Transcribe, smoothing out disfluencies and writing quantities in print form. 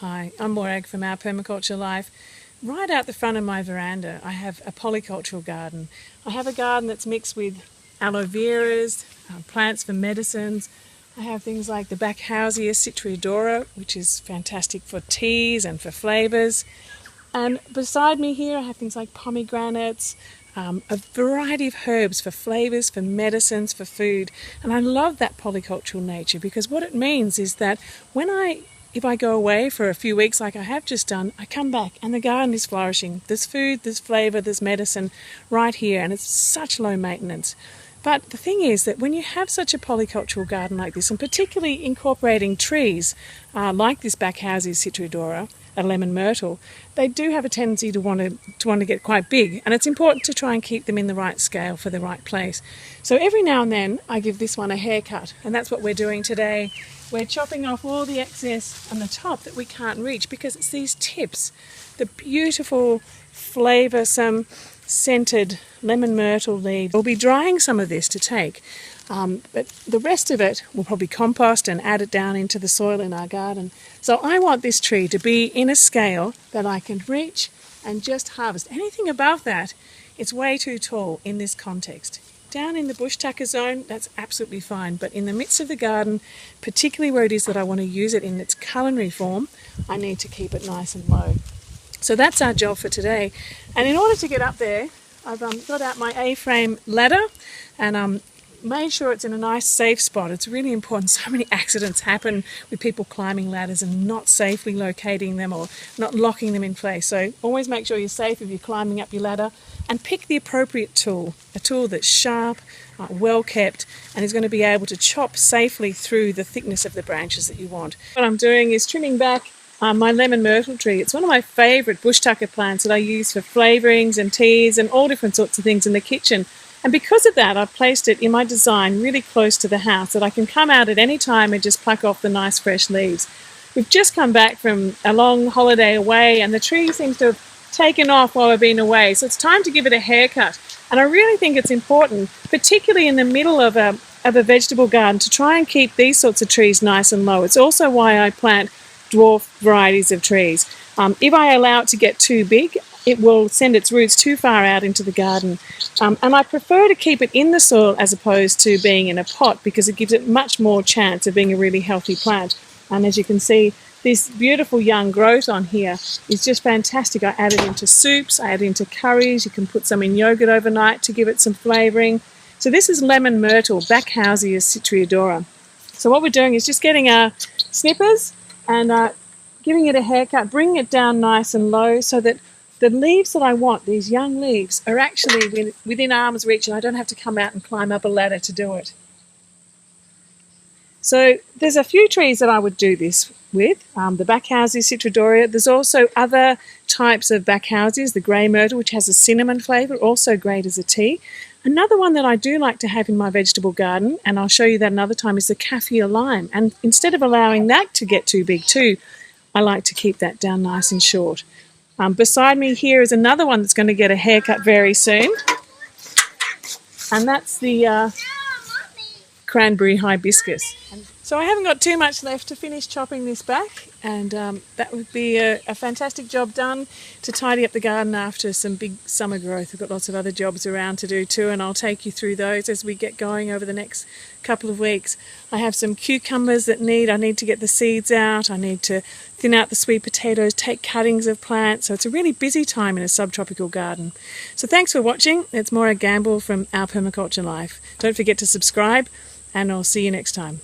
Hi, I'm Morag from Our Permaculture Life. Right out the front of my veranda, I have a polycultural garden. I have a garden that's mixed with aloe veras, plants for medicines. I have things like the Backhousea citriodora, which is fantastic for teas and for flavours. And beside me here, I have things like pomegranates, a variety of herbs for flavours, for medicines, for food. And I love that polycultural nature because what it means is that if I go away for a few weeks like I have just done, I come back and the garden is flourishing. There's food, there's flavour, there's medicine right here, and it's such low maintenance. But the thing is that when you have such a polycultural garden like this, and particularly incorporating trees like this Backhousea citriodora, a lemon myrtle, they do have a tendency to want to get quite big, and it's important to try and keep them in the right scale for the right place. So every now and then I give this one a haircut, and that's what we're doing today. We're chopping off all the excess on the top that we can't reach because it's these tips, the beautiful, flavoursome, scented lemon myrtle leaves. We'll be drying some of this to take, but the rest of it we'll probably compost and add it down into the soil in our garden. So I want this tree to be in a scale that I can reach and just harvest. Anything above that, it's way too tall in this context. Down in the bushtucker zone, that's absolutely fine, but in the midst of the garden, particularly where it is that I want to use it in its culinary form, I need to keep it nice and low. So that's our job for today. And in order to get up there, I've got out my A-frame ladder and made sure it's in a nice safe spot. It's really important. So many accidents happen with people climbing ladders and not safely locating them or not locking them in place. So always make sure you're safe if you're climbing up your ladder, and pick the appropriate tool, a tool that's sharp, well kept, and is going to be able to chop safely through the thickness of the branches that you want. What I'm doing is trimming back my lemon myrtle tree. It's one of my favourite bushtucker plants that I use for flavourings and teas and all different sorts of things in the kitchen. And because of that, I've placed it in my design really close to the house that I can come out at any time and just pluck off the nice fresh leaves. We've just come back from a long holiday away and the tree seems to have taken off while we've been away. So it's time to give it a haircut. And I really think it's important, particularly in the middle of a vegetable garden, to try and keep these sorts of trees nice and low. It's also why I plant dwarf varieties of trees. If I allow it to get too big, it will send its roots too far out into the garden. And I prefer to keep it in the soil as opposed to being in a pot because it gives it much more chance of being a really healthy plant. And as you can see, this beautiful young growth on here is just fantastic. I add it into soups, I add it into curries. You can put some in yogurt overnight to give it some flavouring. So this is lemon myrtle, Backhousea citriodora. So what we're doing is just getting our snippers and giving it a haircut, bringing it down nice and low so that the leaves that I want, these young leaves, are actually within arm's reach and I don't have to come out and climb up a ladder to do it. So there's a few trees that I would do this with, the Backhousea citriodora. There's also other types of Backhouseas, the grey myrtle, which has a cinnamon flavour, also great as a tea. Another one that I do like to have in my vegetable garden, and I'll show you that another time, is the kaffir lime. And instead of allowing that to get too big too, I like to keep that down nice and short. Beside me here is another one that's going to get a haircut very soon, and that's the cranberry hibiscus. So I haven't got too much left to finish chopping this back, and that would be a fantastic job done to tidy up the garden after some big summer growth. I've got lots of other jobs around to do too, and I'll take you through those as we get going over the next couple of weeks. I have some cucumbers that I need to get the seeds out. I need to thin out the sweet potatoes, take cuttings of plants. So it's a really busy time in a subtropical garden. So thanks for watching. It's Maura Gamble from Our Permaculture Life. Don't forget to subscribe, and I'll see you next time.